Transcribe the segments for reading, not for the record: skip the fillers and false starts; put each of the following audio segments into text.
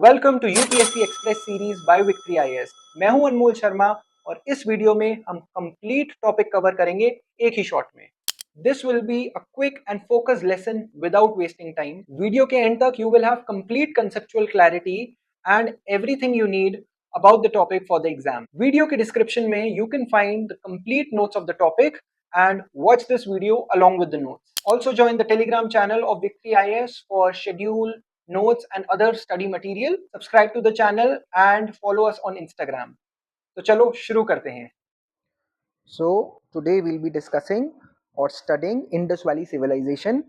Welcome to UPSC express series by victory IAS. मैं हूं अनमोल शर्मा और इस वीडियो में हम कंप्लीट टॉपिक कवर करेंगे एक ही शॉट में। This will be a quick and focused lesson without wasting time. Video के एंड तक you will have complete conceptual clarity and everything you need about the topic for the exam. Video के description में you can find the complete notes of the topic and watch this video along with the notes. Also join the Telegram channel of Victory IAS for schedule, notes and other study material. Subscribe to the channel and follow us on Instagram. तो चलो शुरू करते हैं. So today we'll be discussing or studying Indus Valley Civilization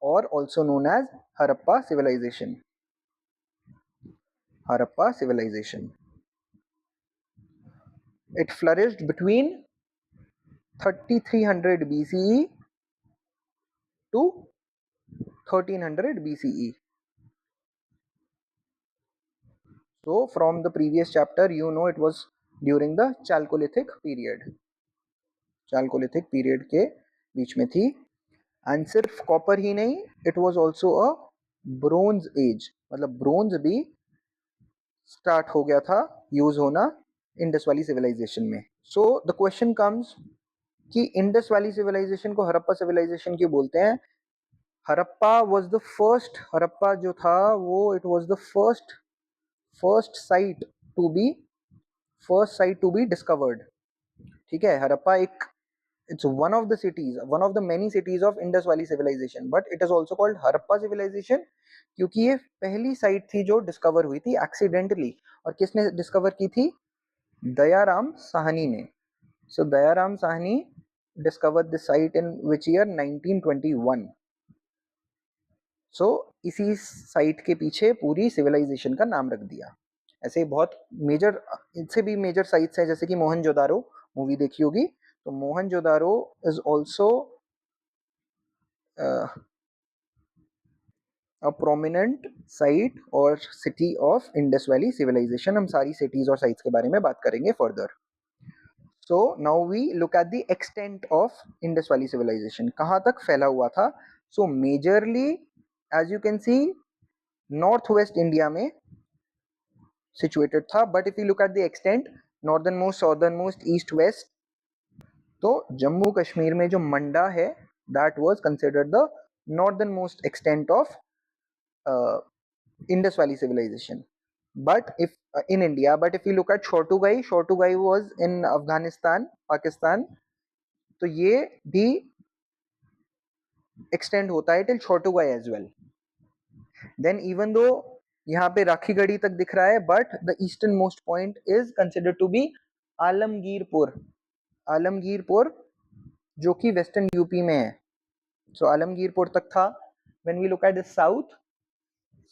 or also known as Harappa Civilization. Harappa Civilization. It flourished between 3300 BCE to 1300 BCE. So from the previous chapter you know it was during the Chalcolithic period. Chalcolithic period के बीच में थी. And सिर्फ copper ही नहीं, it was also a bronze age, मतलब bronze भी start हो गया था यूज होना इंडस वैली सिविलाइजेशन में. सो द क्वेश्चन कम्स कि इंडस वैली सिविलाइजेशन को हड़प्पा सिविलाइजेशन क्यों बोलते हैं. Harappa was the first, Harappa जो था वो it was the first site to be discovered. ठीक है, हड़प्पा एक it's one of the cities, one of the many cities of Indus Valley civilization, but it is also called Harappa civilization क्योंकि ये पहली site थी जो डिस्कवर हुई थी एक्सीडेंटली. और किसने डिस्कवर की थी? दयाराम साहनी ने. So Dayaram Sahni discovered the site in which year 1921. So इसी साइट के पीछे पूरी सिविलाइजेशन का नाम रख दिया. ऐसे बहुत मेजर, इससे भी मेजर साइट्स हैं जैसे कि मोहनजोदारो, मूवी देखी होगी. तो Mohenjodaro is also a prominent site और city of Indus Valley civilization. हम सारी cities और sites के बारे में बात करेंगे further. So now we look at the extent of Indus Valley civilization. कहाँ तक फैला हुआ था? So majorly as you can see northwest India में situated था, but if you look at the extent northernmost, southernmost, east, west, तो जम्मू कश्मीर में जो मंडा है that was considered the northernmost extent of Indus Valley civilization. But if in India, but if you look at Shortugai was in Afghanistan, Pakistan. तो ये भी extend होता है till Shortugai as well. Then even though यहाँ पे राखीगढ़ी तक दिख रहा है, but the easternmost point is considered to be Alamgirpur. Alamgirpur जो कि वेस्टर्न यूपी में है. So आलमगीरपुर तक था. When we look at the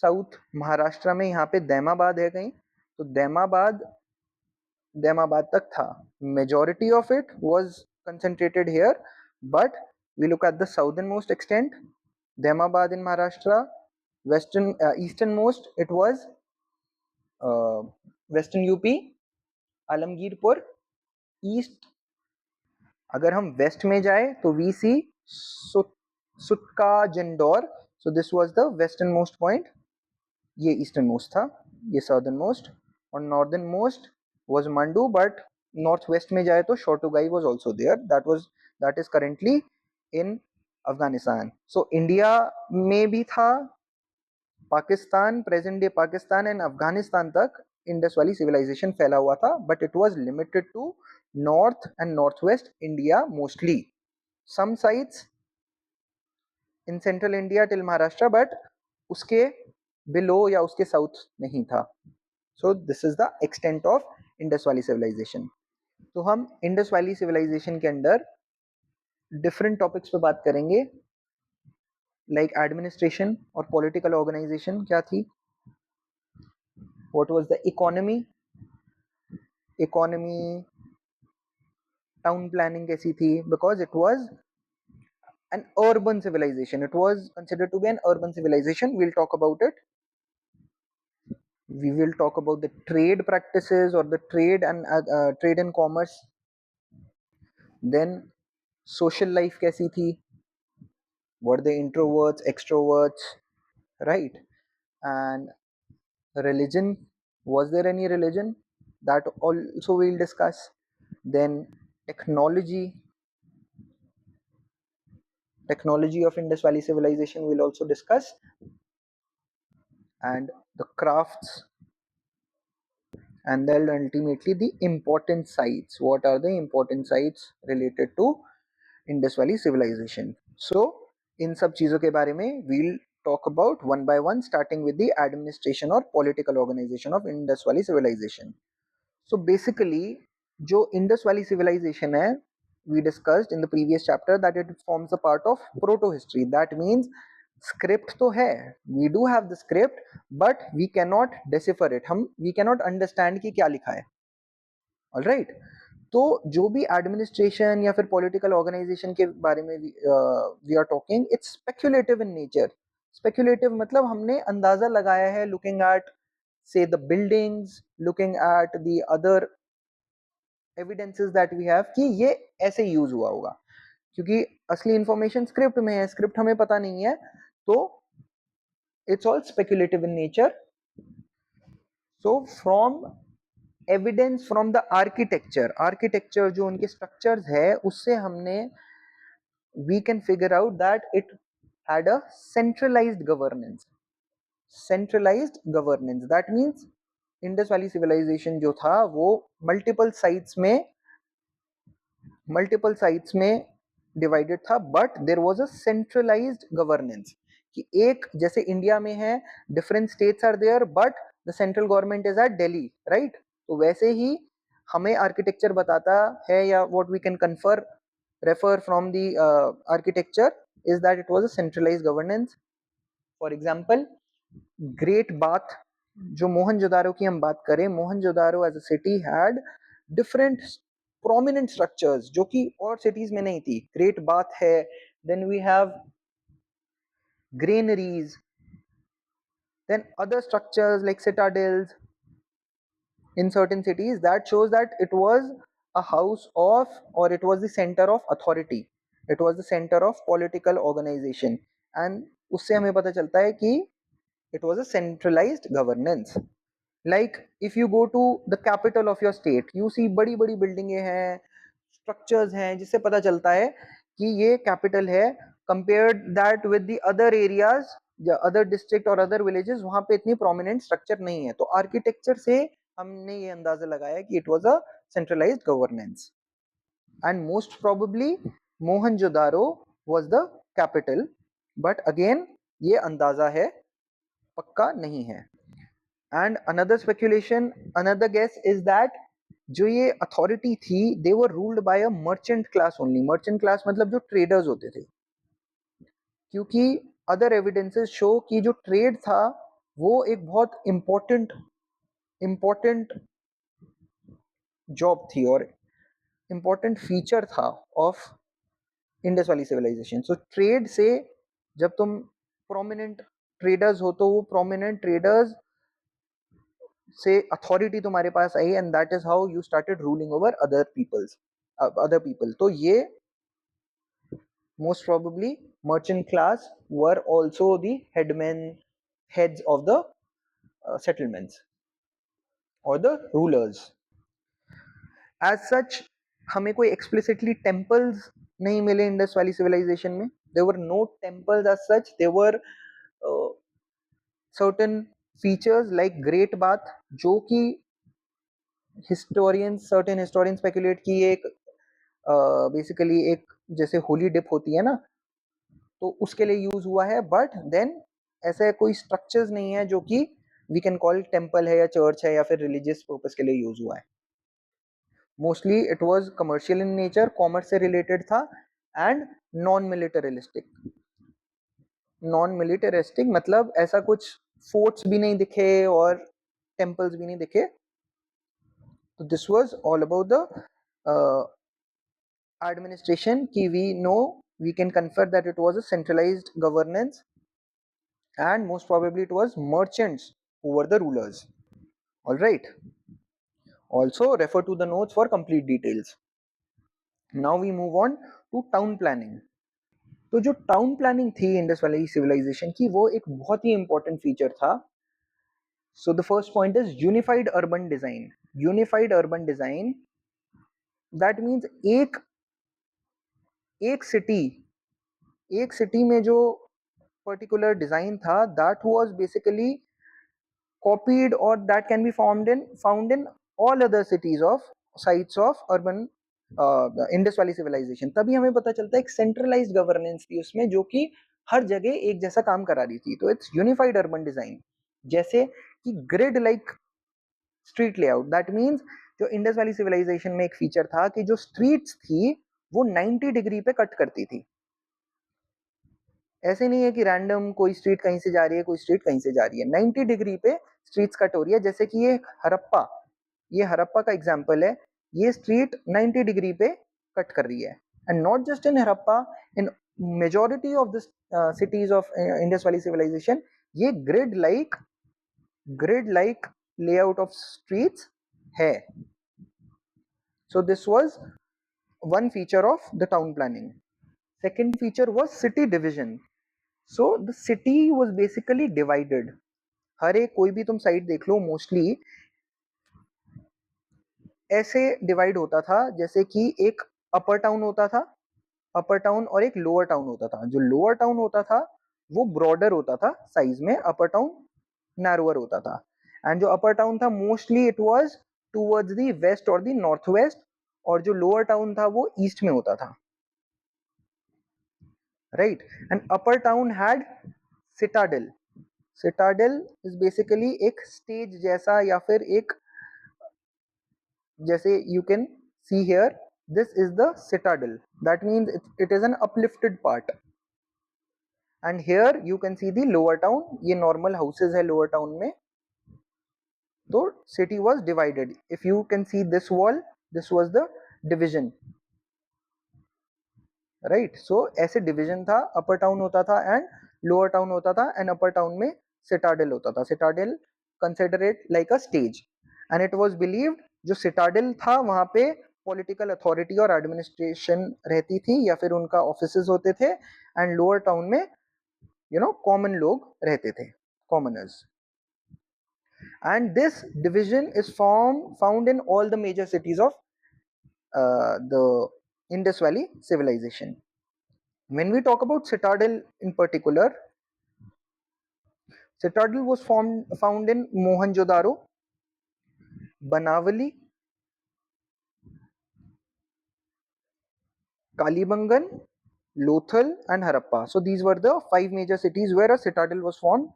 south Maharashtra में यहाँ पे दैमाबाद है कहीं, तो दैमाबाद तक था. Majority of it was concentrated here, but we look at the southern most extent Daimabad in Maharashtra. Western eastern most it was western UP Alamgirpur. East अगर हम वेस्ट में जाए तो we see Sutkagendor. So this was the western most point. ये eastern most था, ये southern most. और northern most was Mandu, but northwest में जाए तो Shortugai was also there. That is currently in Afghanistan. So India में भी था, Pakistan, present day Pakistan and Afghanistan तक इंडस वैली सिविलाइजेशन फैला हुआ था, but it was limited to north and north west India mostly. Some sites in central India till Maharashtra, but उसके below या उसके साउथ नहीं था. So this is the extent of Indus valley civilization. तो हम इंडस वैली सिविलाइजेशन के अंदर different topics पे बात करेंगे, लाइक एडमिनिस्ट्रेशन और पॉलिटिकल ऑर्गेनाइजेशन क्या थी, what was the economy, town planning कैसी थी, because it was an urban civilization. It was considered to be an urban civilization. We'll talk about it. We will talk about the trade practices or the trade and commerce. Then social life कैसी थी, were they introverts, extroverts, right? And Religion, was there any religion? That also we'll discuss. Then technology, technology of Indus Valley civilization we'll also discuss, and the crafts, and then ultimately the important sites. What are the important sites related to Indus Valley civilization? So इन सब चीज़ों के बारे में we'll talk about one by one, starting with the administration or political organization of Indus Valley civilization. So basically जो Indus Valley civilization है, we discussed in the previous chapter that it forms a part of proto history. That means script तो है, we do have the script, but we can not decipher it, हम we can not understand कि क्या लिखा है. Alright, तो जो भी एडमिनिस्ट्रेशन या फिर पॉलिटिकल ऑर्गेनाइजेशन के बारे में we are talking, it's speculative in nature. Speculative मतलब हमने अंदाजा लगाया है लुकिंग एट से the buildings, looking at the other evidences that we have कि ये ऐसे यूज हुआ होगा, क्योंकि असली इंफॉर्मेशन स्क्रिप्ट में है, स्क्रिप्ट हमें पता नहीं है, तो it's all speculative in nature. So from evidence from the architecture जो उनके structures है उससे हमने we can figure out that it had a centralized governance. Centralized governance, that means Indus Valley civilization जो था वो multiple sites में divided था, but there was a centralised governance. कि एक जैसे इंडिया में है, different states are there but the central government is at Delhi, right? तो वैसे ही हमें आर्किटेक्चर बताता है, या what we can confer refer from the architecture is that it was a centralised governance. For example great bath, जो मोहनजोदारो की हम बात करें, Mohenjodaro as a city had different prominent structures जो कि और सिटीज में नहीं थी. ग्रेट बाथ है, then we have granaries, then other structures like citadels in certain cities. That shows that it was a house of, or it was the center of authority, it was the center of political organization, and उससे हमें पता चलता है कि it was a centralized governance. Like if you go to the capital of your state, you see बड़ी बड़ी बिल्डिंगें हैं, स्ट्रक्चर्स हैं, जिससे पता चलता है कि ये कैपिटल है. Compared that with the other areas या अदर डिस्ट्रिक्ट और अदर विलेजेस, वहां पे इतनी प्रोमिनेंट स्ट्रक्चर नहीं है. तो आर्किटेक्चर से हमने ये अंदाजा लगाया कि it was a centralised governance, and most probably Mohenjodaro was the capital, but again ये अंदाजा है, पक्का नहीं है. And another speculation, another guess is that जो ये अथॉरिटी थी, they were ruled by a merchant class only. Merchant class मतलब जो ट्रेडर्स होते थे, क्योंकि अदर एविडेंसेस शो कि जो ट्रेड था वो एक बहुत इम्पोर्टेंट जॉब थी और इम्पोर्टेंट फीचर था of Indus valley civilization. So trade से जब तुम प्रोमिनेंट ट्रेडर्स हो, तो वो प्रोमिनेंट ट्रेडर्स से अथॉरिटी तुम्हारे पास आई, and that is how you started ruling over other people. तो ये most probably merchant class were also the heads of the settlements or the rulers. As such हमें कोई explicitly temples नहीं मिले इंडस वैली सिविलाइजेशन में. there were no temples as such. there were uh, certain features like great bath, जो कि certain historians speculate कि एक basically एक जैसे होली डिप होती है ना, तो उसके लिए यूज हुआ है. बट देन ऐसे कोई स्ट्रक्चर्स नहीं है जो कि वी कैन कॉल टेम्पल है या चर्च है या फिर रिलीजियस पर्पस के लिए यूज हुआ है. Mostly it was commercial in nature, commerce से रिलेटेड था, एंड नॉन मिलिटरिस्टिक मतलब ऐसा कुछ फोर्ट्स भी नहीं दिखे और टेम्पल्स भी नहीं दिखे. तो this was all about the administration ki we know, we can confer that it was a centralized governance, and most probably it was merchants who were the rulers. All right, also refer to the notes for complete details. Now we move on to town planning. तो जो town planning थी Indus valley civilisation की, वो एक बहुत ही important feature था. So the first point is unified urban design. Unified urban design, that means एक city में जो particular design था, that was basically copied, or that can be found in all other cities of sites of urban Indus valley civilization. तभी हमें पता चलता है एक सेंट्रलाइज्ड गवर्नेंस थी उसमें जो कि हर जगह एक जैसा काम करा रही थी. तो इट्स यूनिफाइड अर्बन डिजाइन. जैसे कि grid like street layout, that means जो इंडस वैली सिविलाइजेशन में एक फीचर था कि जो स्ट्रीट्स थी वो 90 डिग्री पे कट करती थी. ऐसे नहीं है कि रैंडम कोई स्ट्रीट कहीं से जा रही है, कोई स्ट्रीट कहीं से जा रही है. 90 डिग्री पे स्ट्रीट्स कट हो रही है. जैसे कि ये हरप्पा का एग्जांपल है. ये स्ट्रीट 90 डिग्री पे कट कर रही है. And not just in Harappa, in majority of the cities of Indus valley civilisation ये grid like layout of streets है. So this was one feature of the town planning. Second feature was city division. So the city was basically divided. हर एक कोई भी तुम side देख लो mostly ऐसे divide होता था जैसे कि एक अपर टाउन होता था, अपर टाउन और एक लोअर टाउन होता था. जो लोअर टाउन होता था वो ब्रॉडर होता था साइज में, अपर टाउन नैरोअर होता था. एंड जो अपर टाउन था mostly it was towards the west और द नॉर्थ वेस्ट, और जो लोअर टाउन था वो ईस्ट में होता था. right? And upper town had citadel. Citadel is basically एक stage जैसा या फिर एक, जैसे you can see here, this is the citadel. That means it is an uplifted part. And here you can see the lower town. ये normal houses है lower town में. तो city was divided. If you can see this wall, this was the division. Right. So ऐसे division था. अपर town होता था and lower town होता था, एंड अपर टाउन में सिटाडेल होता था. Citadel consider it like a stage. And it was believed जो सिटाडेल था वहां पे पॉलिटिकल अथॉरिटी और एडमिनिस्ट्रेशन रहती थी या फिर उनका ऑफिसेज होते थे. एंड लोअर टाउन में कॉमन लोग रहते थे, commoners. And this division is found in all the major cities of the Indus Valley civilization. When we talk about citadel in particular, citadel was found in Mohenjo-daro, Banavali, Kalibangan, Lothal and Harappa. So these were the 5 major cities where a citadel was formed.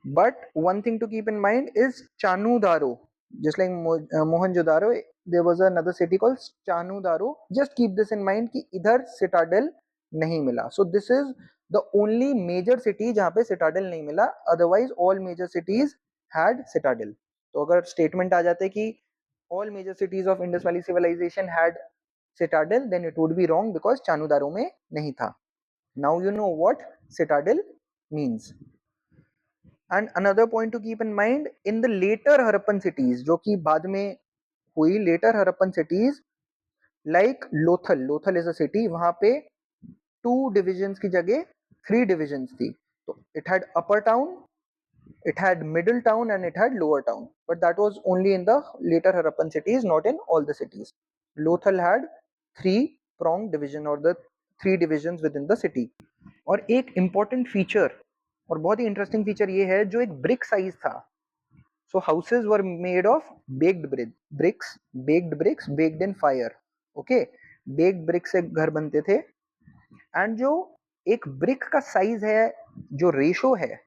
But one thing to keep in mind is Chanudaro. Just like Mohenjo-daro, there was another city called Chanudaro. Just keep this in mind कि इधर citadel नहीं मिला. So this is the only major city जहाँ पे citadel नहीं मिला. Otherwise all major cities had citadel. तो अगर statement आ जाते कि all major cities of Indus Valley civilization had citadel, then it would be wrong because Chanudaro में नहीं था. Now you know what citadel means. And another point to keep in mind, in the later Harappan cities, जो कि बाद में हुई later Harappan cities, like Lothal is a city, वहाँ पे 2 divisions की जगह 3 divisions थी. तो it had upper town, it had middle town and it had lower town. But that was only in the later Harappan cities, not in all the cities. Lothal had 3 pronged division or the 3 divisions within the city. और एक important feature और बहुत ही interesting feature ये है जो एक brick size था. So houses were made of baked bricks baked in fire. Okay, baked brick से घर बनते थे. एंड जो एक ब्रिक का साइज है, जो रेशो है,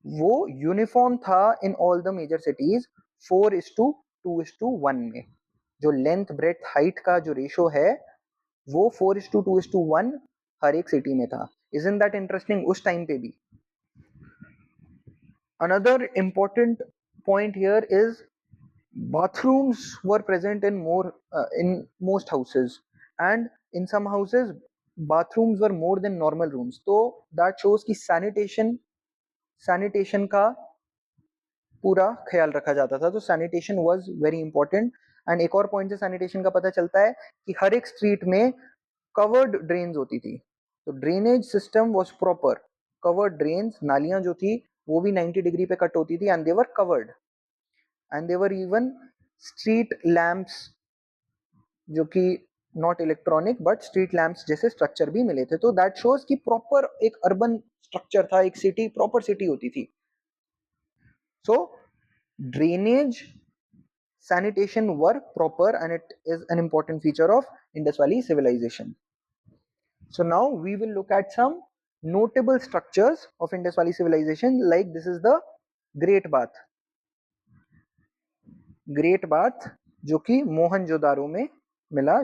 वो यूनिफॉर्म था in all the major cities 4:2:1 में. जो लेंथ ब्रेथ हाइट का जो रेशो है वो 4:2:1 हर एक सिटी में था. Isn't that interesting? उस टाइम पे भी. Another important point here is bathrooms were present in most houses, and in some houses bathrooms were more than normal rooms. So that shows कि sanitation का पूरा ख्याल रखा जाता था. तो sanitation was very important. and एक और पॉइंट से sanitation का पता चलता है कि हर एक स्ट्रीट में covered drains होती थी. तो drainage system was proper. covered drains, नालियां जो थी वो भी 90 डिग्री पे कट होती थी, and they were covered, and they were even street lamps, जो कि not electronic but street lamps जैसे स्ट्रक्चर भी मिले थे। तो दैट शोज कि प्रॉपर एक अर्बन स्ट्रक्चर था, एक सिटी, प्रॉपर सिटी होती थी। सो drainage, sanitation were proper, and it is an important feature of Indus Valley civilization. So now we will look at some notable structures of Indus Valley civilization, like this is the Great Bath. Great Bath जो कि मोहनजोदारो में मिला.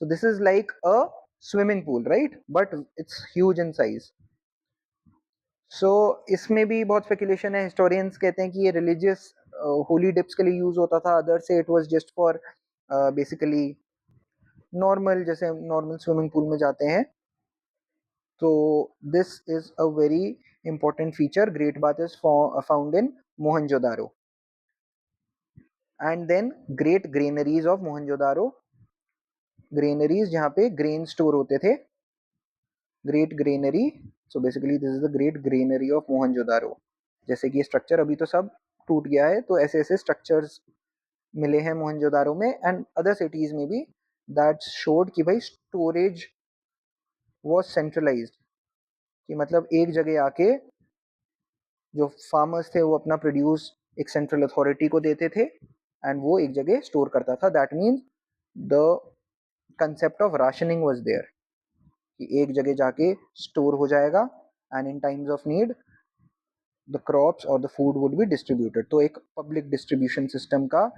So this is like a swimming pool, right? But it's huge in size. So इसमें भी बहुत speculation है. Historians कहते हैं कि ये रिलीजियस होली डिप्स के लिए यूज होता था, अदर से it was just for basically normal, जैसे नॉर्मल स्विमिंग पूल में जाते हैं. तो this is a very important feature. Great bath is found in Mohenjodaro. And then great granaries of Mohenjodaro. Granaries जहाँ पे ग्रेन स्टोर होते थे. Great granary. So basically this is the great granary of Mohenjodaro. जैसे कि ये स्ट्रक्चर अभी तो सब टूट गया है, तो ऐसे ऐसे स्ट्रक्चर्स मिले हैं मोहनजोदारो में एंड अदर सिटीज में भी. दैट शोड कि भाई स्टोरेज वॉज सेंट्रलाइज्ड, कि मतलब एक जगह आके जो फार्मर्स थे वो अपना प्रोड्यूस एक सेंट्रल अथॉरिटी को देते थे एंड वो एक जगह स्टोर करता था. That means the concept of rationing was there, कि एक जगह जाके स्टोर हो जाएगा and in times of need the crops और the food would be distributed. तो एक पब्लिक डिस्ट्रीब्यूशन सिस्टम का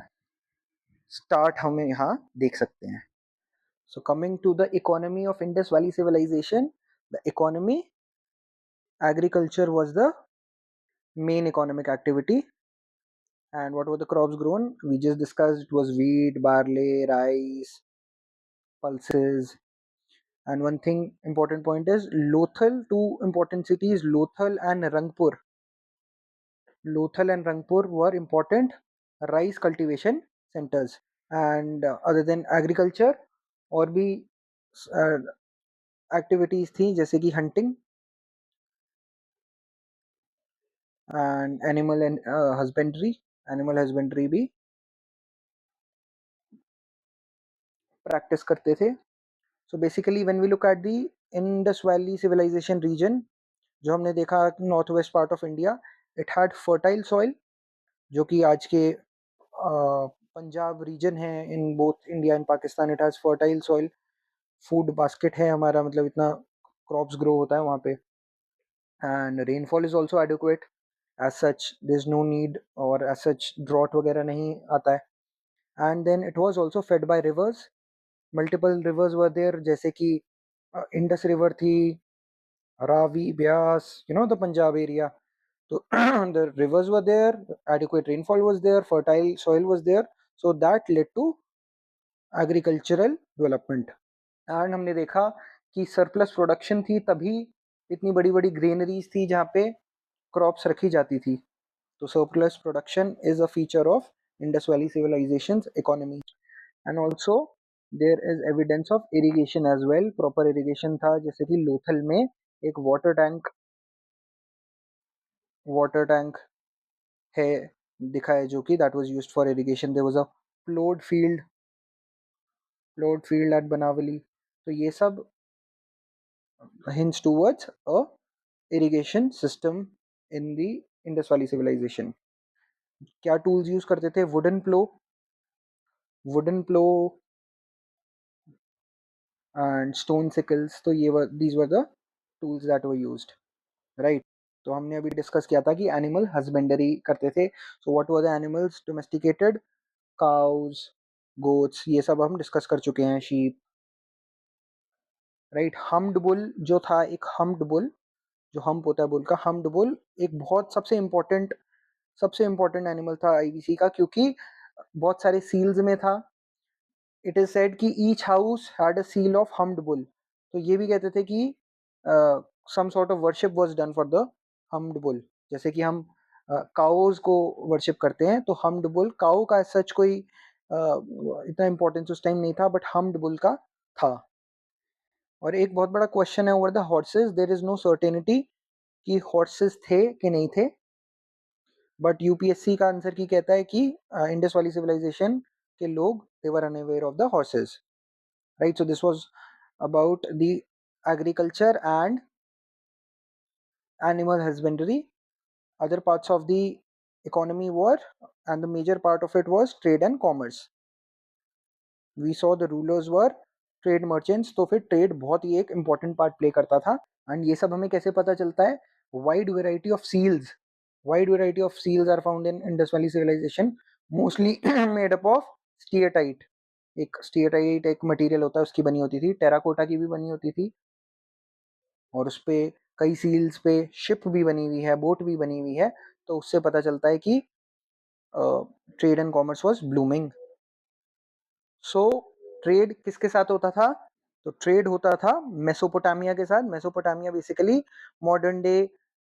स्टार्ट हमें यहाँ देख सकते हैं. So coming to the economy of Indus Valley civilization, the economy, agriculture was the main economic activity. And what were the crops grown? We just discussed, it was wheat, barley, rice, pulses. And one thing, important point is Lothal, two important cities, Lothal and Rangpur. Lothal and Rangpur were important rice cultivation centers. And other than agriculture, और भी activities थी जैसे कि hunting and animal and husbandry. Animal husbandry भी practice करते थे. So basically when we look at the Indus Valley civilization region, जो हमने देखा north west part of India, it had fertile soil, जो कि आज के पंजाब रीजन है in both India and Pakistan. It has fertile soil. Food basket है हमारा, मतलब इतना क्रॉप्स ग्रो होता है वहाँ पे. And rainfall is also adequate. As such there is no need, और एज सच ड्रॉट वगैरह नहीं आता है. And then it was also fed by rivers. Multiple rivers were there, जैसे कि इंडस रिवर थी, Ravi, Beas, the Punjab area. So the rivers were there, adequate rainfall was there, fertile soil was there, so that led to agricultural development. And हमने देखा कि surplus production थी, तभी इतनी बड़ी बड़ी ग्रेनरीज थी जहाँ पे क्रॉप्स रखी जाती थी. तो surplus production is a feature of Indus Valley civilization's economy. And also there is evidence of irrigation as well. Proper irrigation था, जैसे कि लोथल में एक वाटर टैंक है दिखा है, जो कि that was used for irrigation. There was a plowed field at Banavali. तो ये सब hints towards a irrigation system in the Indus Valley civilization. क्या टूल्स यूज करते थे? Wooden plough and stone sickles. तो ये these were the tools that were used, right? तो हमने अभी डिस्कस किया था कि एनिमल हस्बेंडरी करते थे. So what were the animals domesticated? Cows, goats, ये सब हम डिस्कस कर चुके हैं. Sheep, right. हम्ड बुल जो था, एक हम्ड बुल, जो हम्प होता है बुल का, हम्ड बुल एक बहुत सबसे इम्पोर्टेंट एनिमल था आईबीसी का, क्योंकि बहुत सारे सील्स में था. इट इज सेड कि each house had a seal of humped bull. तो ये भी कहते थे कि some sort of worship was done for the humped bull. जैसे कि हम काउज को वर्शिप करते हैं, तो हम्ड बुल, काउ का सच कोई इतना इम्पोर्टेंस उस टाइम नहीं था, बट हम्ड बुल का था. और एक बहुत बड़ा क्वेश्चन है over the horses. There is no certainty कि हॉर्सेस थे कि नहीं थे. बट यूपीएससी का आंसर की कहता है कि इंडस वैली सिविलाइजेशन के लोग they were unaware of the horses, right. So this was about the agriculture and animal husbandry. Other parts of the economy were, and the major part of it was trade and commerce. We saw the rulers were trade merchants. तो फिर trade बहुत ही एक important part play करता था. And ये सब हमें कैसे पता चलता है? Wide variety of seals, wide variety of seals are found in Indus Valley civilization, mostly made up of steatite. एक steatite एक मटेरियल होता है, उसकी बनी होती थी. टेराकोटा की भी बनी होती थी, और उस पे कई सील्स पे शिप भी बनी हुई है, बोट भी बनी हुई है. तो उससे पता चलता है कि trade and commerce was blooming. So trade किसके साथ होता था? तो ट्रेड होता था मेसोपोटामिया के साथ. Mesopotamia basically modern day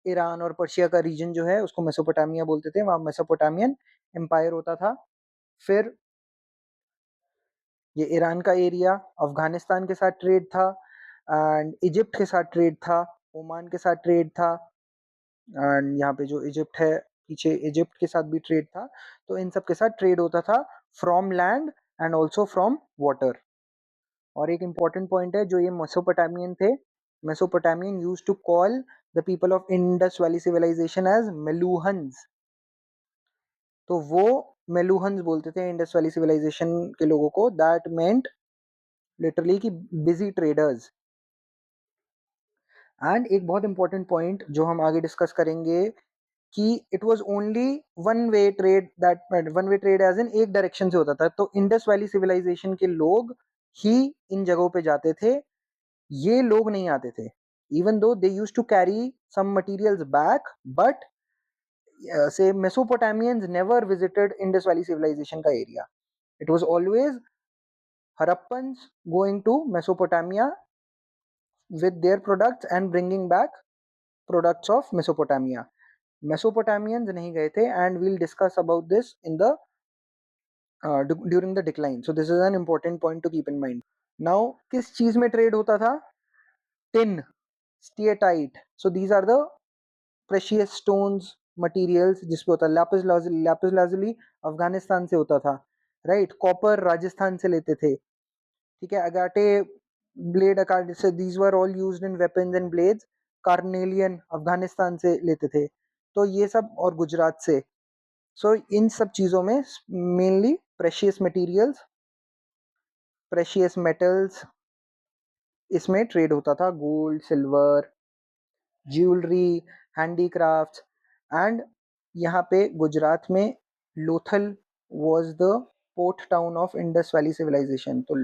Iran और पर्शिया का रीजन जो है उसको मेसोपोटामिया बोलते थे. वहां मेसोपोटामियन एम्पायर होता था. फिर ये ईरान का एरिया अफगानिस्तान के साथ ट्रेड था, एंड इजिप्ट के साथ ट्रेड था, ओमान के साथ ट्रेड था, एंड यहाँ पे जो इजिप्ट है पीछे, इजिप्ट के साथ भी ट्रेड था. तो इन सब के साथ ट्रेड होता था from land and also from water. और एक इम्पॉर्टेंट पॉइंट है, जो ये मेसोपोटामियन थे, Mesopotamian use to call the people of Indus valley civilisation as Meluhhans. तो वो मेलूहन्स बोलते थे इंडस वैली सिविलाइजेशन के लोगों को. दैट मेंट लिटरली कि बिजी ट्रेडर्स. एंड एक बहुत इंपॉर्टेंट पॉइंट जो हम आगे डिस्कस करेंगे कि it was only one way trade. That one way trade as in एक डायरेक्शन से होता था. तो इंडस वैली सिविलाइजेशन के लोग ही इन जगहों पे जाते थे, ये लोग नहीं आते थे. Even though they use to carry some materials back, but say Mesopotamians never visited Indus Valley civilization का area. It was always Harappans going to Mesopotamia with their products and bringing back products of Mesopotamia. Mesopotamians नहीं गए थे, and we'll discuss about this in the during the decline. So this is an important point to keep in mind. Now किस चीज में trade होता था? Tin, steatite. So these are the precious stones materials जिसपे होता है. Lapis lazuli Afghanistan से होता था, राइट. कॉपर राजस्थान से लेते थे, ठीक है. अगाटे ब्लेड अकार्ड से these were all used in weapons and blades. Carnelian Afghanistan से लेते थे. तो ये सब, और गुजरात से. सो इन सब चीजों में mainly precious materials, precious metals, इसमें ट्रेड होता था. Gold, silver, jewellery, handicrafts. And यहाँ पे गुजरात में Lothal was the port town of Indus valley civilization. तो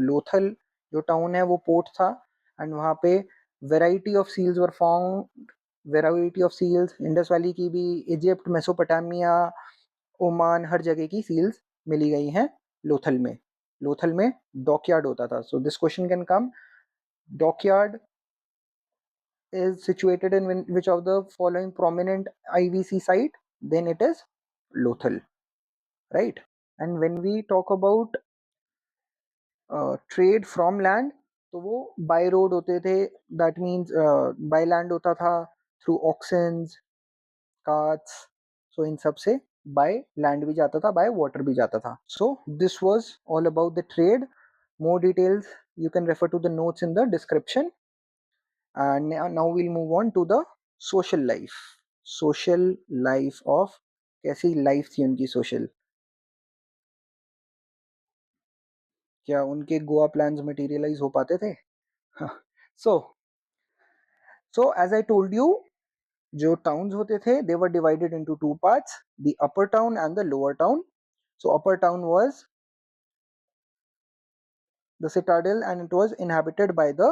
लोथल जो टाउन है वो पोर्ट था, एंड वहाँ पे variety of seals were found. Variety of seals Indus valley की भी, इजिप्ट, मेसोपोटामिया, ओमान, हर जगह की सील्स मिली गई हैं लोथल में. लोथल में डॉकयार्ड होता था. So this question can come. Dockyard is situated in which of the following prominent IVC site? Then it is Lothal, right? And when we talk about trade from land, तो वो by road होते थे. That means by land होता था through auctions, carts. सो इन सब से by land भी जाता था, बाय वाटर भी जाता था. So this was all about the trade. More details you can refer to the notes in the description. And now we'll move on to the social life. Social life of कैसी life थी उनकी social. क्या उनके Goa plans materialise हो पाते थे? So so as I told you, जो towns होते थे they were divided into two parts, the upper town and the lower town. So upper town was the citadel and it was inhabited by the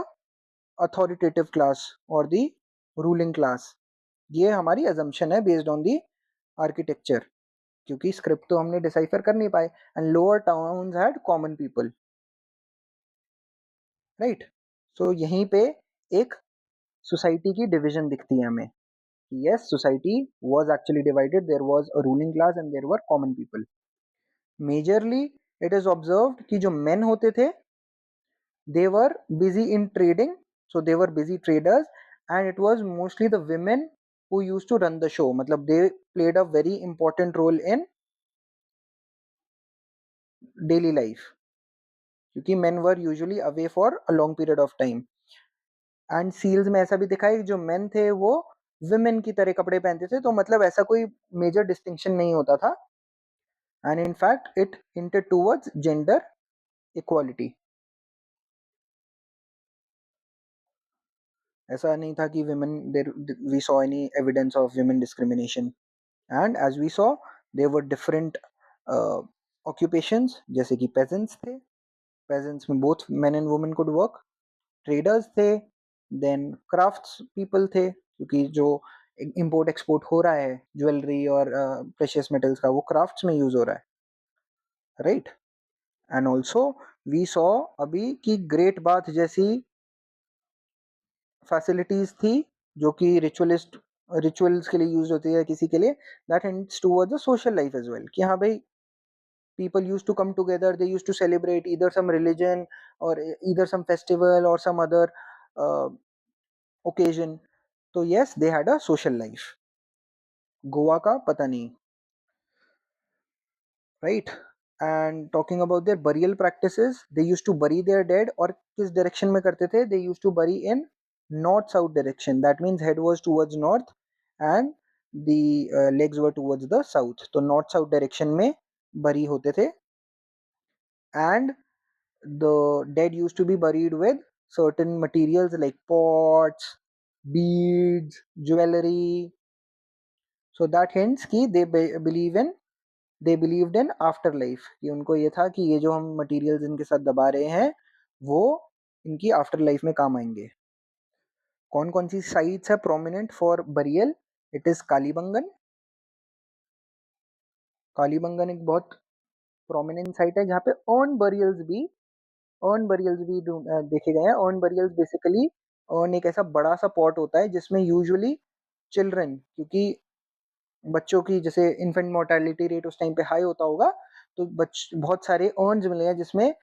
authoritative class or the ruling class. ये हमारी assumption है based on the architecture, क्योंकि script तो हमने decipher कर नहीं पाए. And lower towns had common people, right. So यहीं पे एक सोसाइटी की डिवीजन दिखती है हमें. Yes, society was actually divided. There was a ruling class and there were common people. Majorly it is observed कि जो मेन होते थे they were busy in trading. So they were busy traders, and it was mostly the women who used to run the show. मतलब they played a very important role in daily life, क्योंकि men were usually away for a long period of time. And seals में ऐसा भी दिखा है कि जो main थे वो विमेन की तरह कपड़े पहनते थे, तो मतलब ऐसा कोई मेजर डिस्टिंक्शन नहीं होता था, and in fact it hinted towards gender equality. ऐसा नहीं था कि women there we saw any evidence of women discrimination. And as we saw, there were different occupations, जैसे कि peasants थे. Peasants में both men and women could work. Traders थे, then crafts people थे, क्योंकि जो import export हो रहा है ज्वेलरी और precious metals का, वो crafts में यूज हो रहा है, right? And also we saw अभी कि ग्रेट बाथ जैसी फैसिलिटीज थी जो कि रिचुअल्स के लिए यूज होती है किसी के लिए, that hints towards the social life as well, कि हाँ भाई people used to come together, they used to celebrate either some religion or either some festival or some other uh, occasion. So yes, they had a social life. Goa का पता नहीं, right? And talking about their burial practices, they used to bury their dead, और किस direction में करते थे? They used to bury in north south direction. That means head was towards north and the legs were towards the south. तो north south direction में bury होते थे, and the dead used to be buried with certain materials like pots, beads, jewelry. So that hints कि they believe in they believed in after life, कि उनको ये था कि ये जो हम मटेरियल्स इनके साथ दबा रहे हैं वो इनकी आफ्टर लाइफ में काम आएंगे. कौन कौन सी साइट्स है prominent for burial? It is Kalibangan. Kalibangan एक बहुत प्रोमिनेंट साइट है जहाँ पे अर्न बरियल्स भी देखे गए हैं. अर्न बरियल्स बेसिकली, अर्न एक ऐसा बड़ा सा पॉट होता है जिसमें यूजुअली चिल्ड्रन, क्योंकि बच्चों की जैसे इन्फेंट मोर्टेलिटी रेट उस टाइम पे हाई होता होगा, तो बहुत सारे अर्न्स मिले हैं जिसमें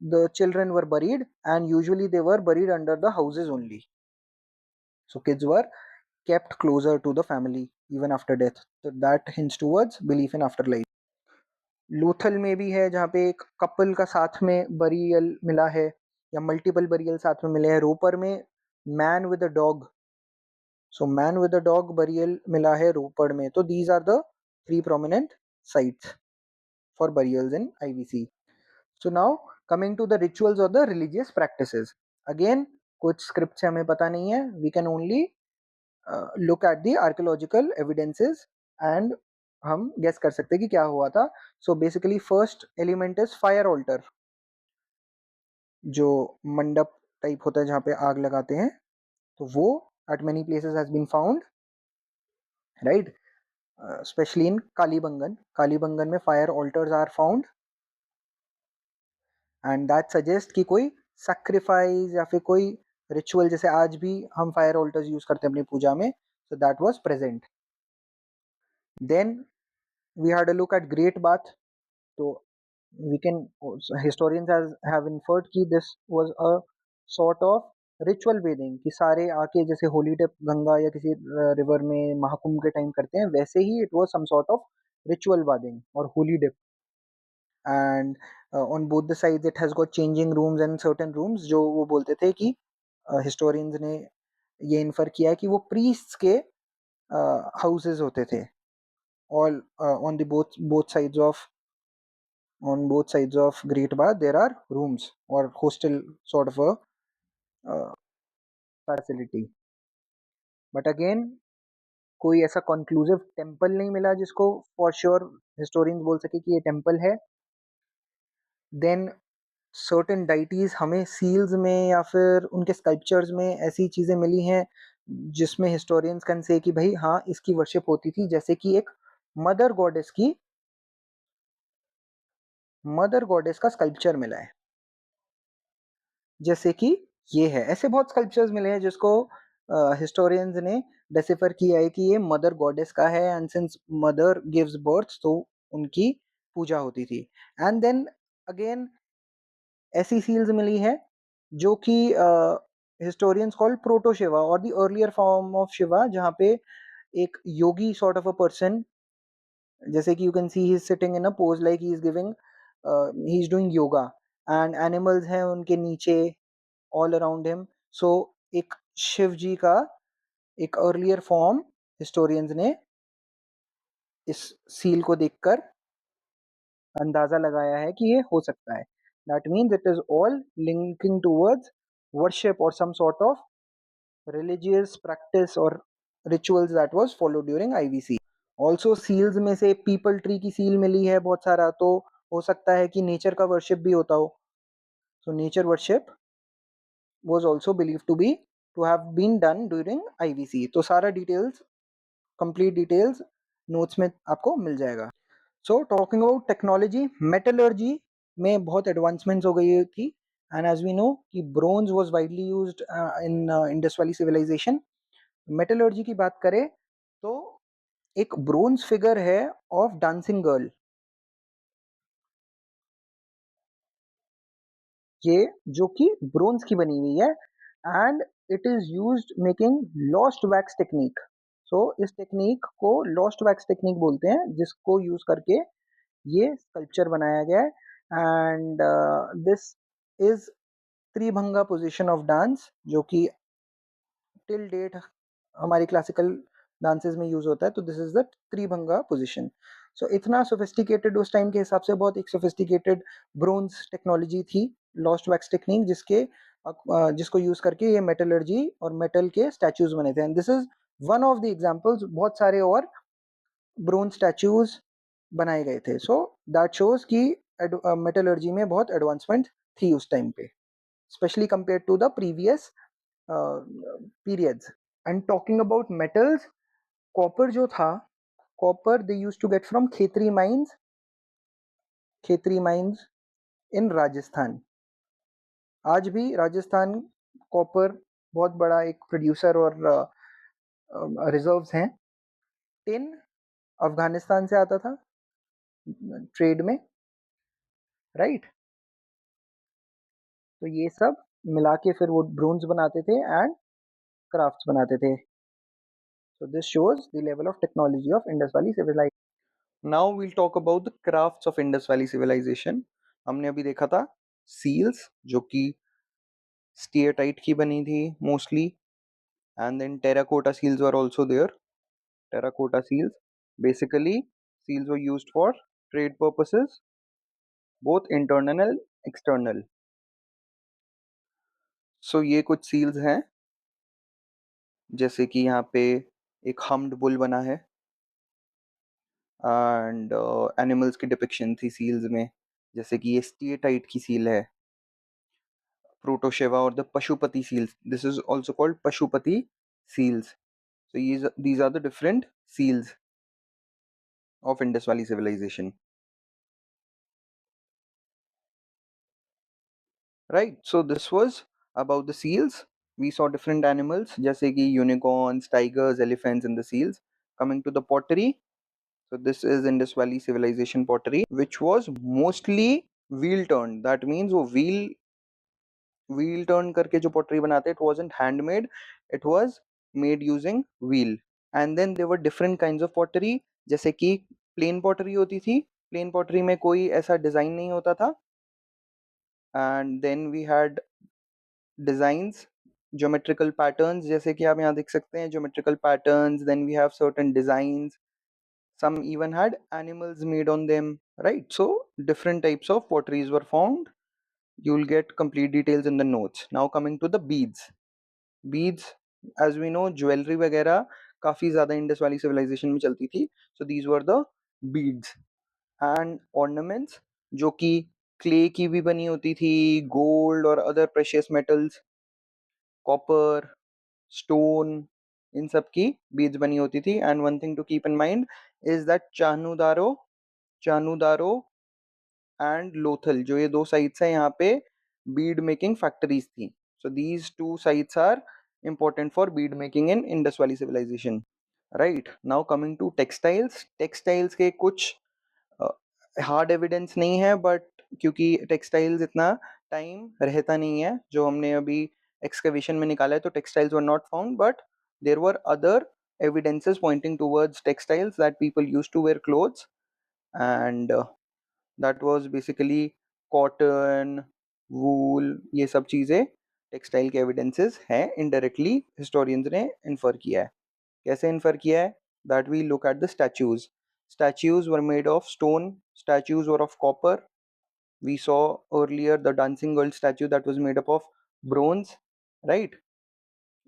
the children were buried, and usually they were buried under the houses only. So kids were kept closer to the family even after death. So that hints towards belief in afterlife. Lothal में भी है जहाँ पे एक couple का साथ में burial मिला है, या मल्टीपल बरियल साथ में मिले हैं. रोपर में man with a dog, so man with a dog burial मिला है रोपड़ में. तो these are the 3 prominent sites for burials in IVC. So now coming to the rituals or the religious practices. Again, कुछ script से हमें पता नहीं है. We can only look at the archaeological evidences and हम guess कर सकते हैं कि क्या हुआ था. So basically first element is fire altar, जो मंडप टाइप होता है जहाँ पे आग लगाते हैं, तो वो at many places has been found, right? Especially in Kalibangan. Kalibangan में fire altars are found, and that suggest कि कोई सैक्रिफाइस या फिर कोई रिचुअल, जैसे आज भी हम फायर ऑल्टर्स यूज करते हैं अपनी पूजा में, so that was present. Then we had a look at great bath. तो we can, historians have inferred कि this was a sort of ritual bathing, कि सारे आके जैसे होली डिप गंगा या किसी रिवर में महाकुंभ के टाइम करते हैं, वैसे ही it was some sort of ritual bathing और holy dip. And on both the sides it has got changing rooms and certain rooms जो वो बोलते थे कि historians ने ये इन्फर किया है कि वो priests के houses होते थे. all on the both sides of Great Bath there are rooms or hostel sort of a facility. but again कोई ऐसा conclusive temple नहीं मिला जिसको for sure historians बोल सके कि ये temple है. then सर्टेन डाइटीज हमें सील्स में या फिर उनके स्कल्पचर्स में ऐसी चीजें मिली हैं जिसमें हिस्टोरियंस कैन से कि भाई हाँ इसकी वर्शिप होती थी, जैसे कि एक मदर गॉडेस का स्कल्पचर मिला है, जैसे कि ये है. ऐसे बहुत स्कल्पचर्स मिले हैं जिसको हिस्टोरियंस ने डेसिफर किया है कि ये मदर गॉडेस का है, and since mother gives birth तो उनकी पूजा होती थी. एंड देन अगेन ऐसी सील्स मिली है जो कि हिस्टोरियंस कॉल्ड प्रोटो शिवा और the earlier form of Shiva, जहाँ पे एक योगी सॉर्ट ऑफ अ पर्सन, जैसे कि you can see he is sitting in a pose like he is giving, he is doing yoga, and animals हैं उनके नीचे ऑल अराउंड हिम. सो एक शिव जी का एक अर्लियर फॉर्म हिस्टोरियंस ने इस सील को देखकर अंदाजा लगाया है कि ये हो सकता है. That means it is all linking towards worship और some sort of religious practice or rituals that was followed during IVC. Also seals में से पीपल ट्री की सील मिली है बहुत सारा, तो हो सकता है कि नेचर का वर्शिप भी होता हो. So nature worship was also believed to have been done during IVC. तो सारा डिटेल्स, कंप्लीट डिटेल्स नोट्स में आपको मिल जाएगा. So talking about technology, metallurgy में बहुत एडवांसमेंट्स हो गई थी. एंड एज वी नो कि bronze was widely used in Indus valley civilisation. Metallurgy की बात करें तो एक ब्रोंज फिगर है ऑफ डांसिंग गर्ल. ये जो कि ब्रोंज की बनी हुई है, and it is used making lost wax technique. So इस टेक्निक को लॉस्ट वैक्स टेक्निक बोलते हैं, जिसको यूज करके ये स्कल्पचर बनाया गया है. And this is tribhanga position of dance, जो कि टिल डेट हमारी क्लासिकल डांसेस में यूज होता है. तो this is the tribhanga position. So इतना सोफिस्टिकेटेड उस टाइम के हिसाब से बहुत एक सोफिस्टिकेटेड ब्रोंज टेक्नोलॉजी थी, लॉस्ट वैक्स टेक्निक, जिसको यूज करके ये मेटलर्जी और मेटल के स्टैचूज बने थे. And this is one of the examples. बहुत सारे और ब्रोंज स्टैचूज बनाए गए थे. सो दैट शोज कि मेटलर्जी में बहुत एडवांसमेंट थी उस टाइम पे, specially compare to the previous periods. And talking about metals, copper जो था, copper they use to get from Khetri mines in Rajasthan. आज भी राजस्थान कॉपर बहुत बड़ा एक प्रोड्यूसर और रिजर्व्स हैं. टिन अफगानिस्तान से आता था ट्रेड में, राइट. तो ये सब मिला के फिर वो ब्रोंज बनाते थे एंड क्राफ्ट्स बनाते थे. So this shows the level of technology of Indus Valley civilization. Now we'll talk about the crafts of Indus Valley civilization. हमने अभी देखा था seals, जो कि steatite की बनी थी mostly, and then terracotta seals were also there. Terracotta seals, basically seals were used for trade purposes, both internal and external. So ये कुछ seals हैं, जैसे कि यहाँ पे एक hummed bull बना है, एंड एनिमल्स की डिपिक्शन थी सील्स में, जैसे कि ये स्टीएटाइट की सील है, प्रोटोशेवा और the Pashupati seals. This is also called Pashupati seals. So these are the different seals of Indus Valley civilization. Right. So this was about the seals. We saw different animals, जैसे कि unicorns, tigers, elephants, and the seals. Coming to the pottery. So this is Indus Valley civilization pottery, which was mostly wheel turned. That means वो wheel turn करके जो pottery बनाते, it wasn't handmade, it was made using wheel. And then there were different kinds of pottery, जैसे कि plain pottery होती थी. plain pottery में कोई ऐसा design नहीं होता था. And then we had designs, geometrical patterns, जैसे कि आप यहाँ देख सकते हैं geometrical patterns. Then we have certain designs, some even had animals made on them, right? So different types of potteries were found. You'll get complete details in the notes. Now coming to the beads, as we know jewellery वगैरह काफी ज्यादा Indus valley civilization में चलती थी. So these were the beads and ornaments, जो कि clay की भी बनी होती थी, गोल्ड और other precious metals, copper, stone, इन सब की बीड्स बनी होती थी. And one thing to keep in mind is that Chanhudaro and Lothal, जो ये दो साइट्स हैं, यहाँ पे बीड मेकिंग फैक्ट्रीज थी. So these two sites are important for bead making in Indus Valley civilization. Right. Now coming to textiles. Textiles के कुछ hard evidence नहीं है, बट क्योंकि टेक्सटाइल्स इतना टाइम रहता नहीं है, जो हमने अभी एक्सकवेशन में निकाला है, तो textiles were not found, but there were other evidences pointing towards textiles that people used to wear clothes, and that was basically cotton, wool, ये सब चीज़ें टेक्सटाइल के एविडेंसेस हैं, इनडायरेक्टली हिस्टोरियंस ने इन्फर किया है. कैसे इन्फर किया है? That we look at the statues. Statues were made of stone, statues were of copper. We saw earlier the dancing girl statue that was made up of bronze, right?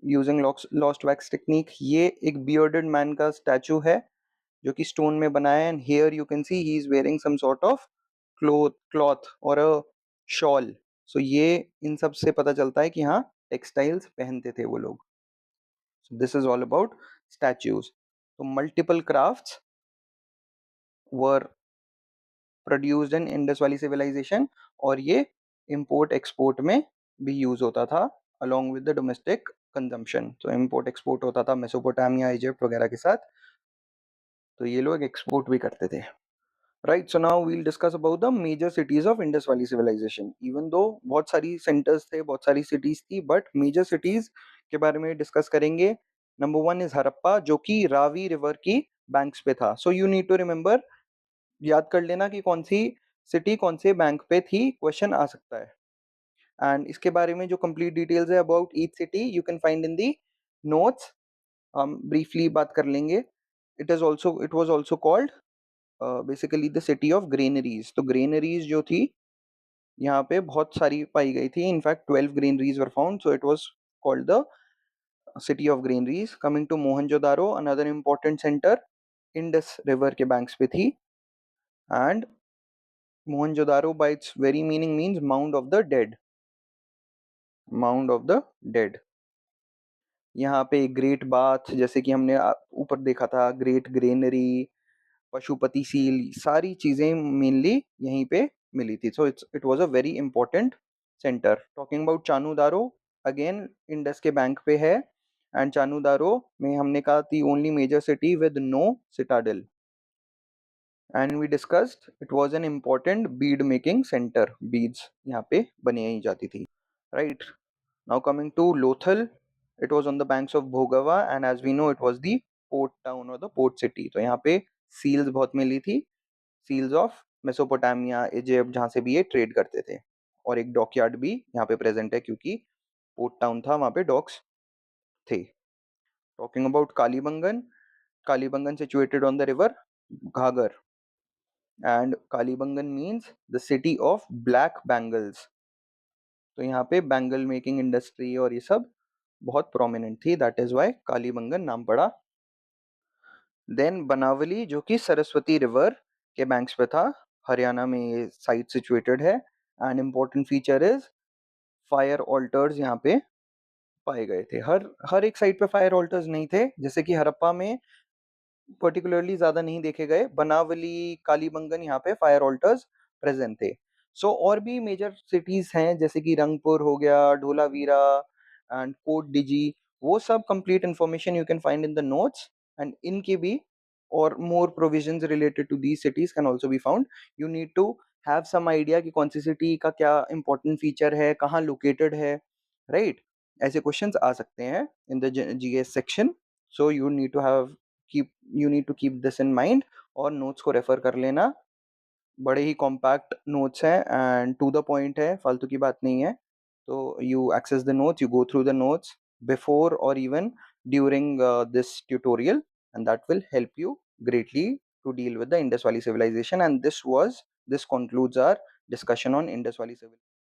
Using lost wax technique. ये एक bearded man का statue है जो कि stone में बना है, and here you can see he is wearing some sort of cloth or a shawl. So ये इन सब से पता चलता है कि हाँ textiles पहनते थे वो लोग. So this is all about statues. So multiple crafts were produced in Indus Valley civilization, और ये import export में भी use होता था along with the domestic consumption. So import export होता था मेसोपोटामिया, इजिप्ट वगैरह के साथ, तो ये लोग export भी करते थे. Right, so now we'll discuss about the major cities of Indus Valley civilization. Even though बहुत सारी centers थे, बहुत सारी cities थी, but major cities के बारे में discuss करेंगे. Number one is हरप्पा, जो कि रावी river की banks पे था. So you need to remember, याद कर लेना कि कौन सी सिटी कौन से बैंक पे थी, क्वेश्चन आ सकता है. एंड इसके बारे में जो कंप्लीट डिटेल्स है about each city you can find in the notes. हम ब्रीफली बात कर लेंगे. It was also called basically the city of granaries. तो ग्रेनरीज जो थी यहाँ पे बहुत सारी पाई गई थी. In fact 12 granaries were found, so it was called the city of granaries. Coming to Mohenjodaro, another important center, Indus river के बैंक्स पे थी. And Mohenjo-daro by its very meaning means mound of the dead. Mound of the dead. यहाँ पे great bath, जैसे कि हमने ऊपर देखा था, ग्रेट ग्रेनरी, पशुपति सील, सारी चीजें मेनली यहीं पे मिली थी. So it was a very important centre. Talking about Chanhudaro, again Indus के बैंक पे है. एंड चानूदारो में हमने कहा थी only major city with no citadel. And we discussed it was an important bead making centre. Beads यहाँ पे बनाई जाती थी. Right, now coming to Lothal, it was on the banks of Bhogava, and as we know it was the port town और the port city. तो यहाँ पे seals बहुत मिली थी, सील्स ऑफ मेसोपोटामिया, इजिप्ट, जहाँ से भी ये ट्रेड करते थे. और एक डॉकयार्ड भी यहाँ पे प्रेजेंट है क्योंकि पोर्ट टाउन था, वहाँ पे डॉक्स थे. Talking about Kalibangan, Kalibangan situated on the river घाघर. And Kalibangan means the city of black bangles. तो यहाँ पे बैंगल मेकिंग इंडस्ट्री और ये सब बहुत प्रोमिनेंट थी, दैट इज वाई कालीबंगन नाम पड़ा. देन बनावली, जो कि सरस्वती रिवर के बैंक्स पे था, हरियाणा में ये साइट सिचुएटेड है. And important feature is fire alters यहाँ पे पाए गए थे. हर एक साइट पे फायर ऑल्टर्स नहीं थे, जैसे कि हड़प्पा में पर्टिकुलरली ज्यादा नहीं देखे गए. बनावली, कालीबंगन, यहाँ पे फायर ऑल्टर्स प्रेजेंट थे. सो और भी मेजर सिटीज हैं जैसे कि रंगपुर हो गया, ढोलावीरा एंड कोट डिजी. वो सब complete information you can find in the notes, and इनके भी और more provisions related to these cities can also be found. You need to have some idea कि कौन सी सिटी का क्या इंपॉर्टेंट फीचर है, कहाँ लोकेटेड है, राइट? ऐसे क्वेश्चंस आ सकते हैं in the GS section. So you need to keep this in mind, और नोट्स को रेफर कर लेना. बड़े ही कॉम्पैक्ट नोट्स हैं एंड टू द पॉइंट है, फालतू की बात नहीं है. तो you access the notes, you go through the notes before और even during this tutorial, and that will help you greatly to deal with the Indus Valley civilization. And this concludes our discussion on Indus Valley civilization.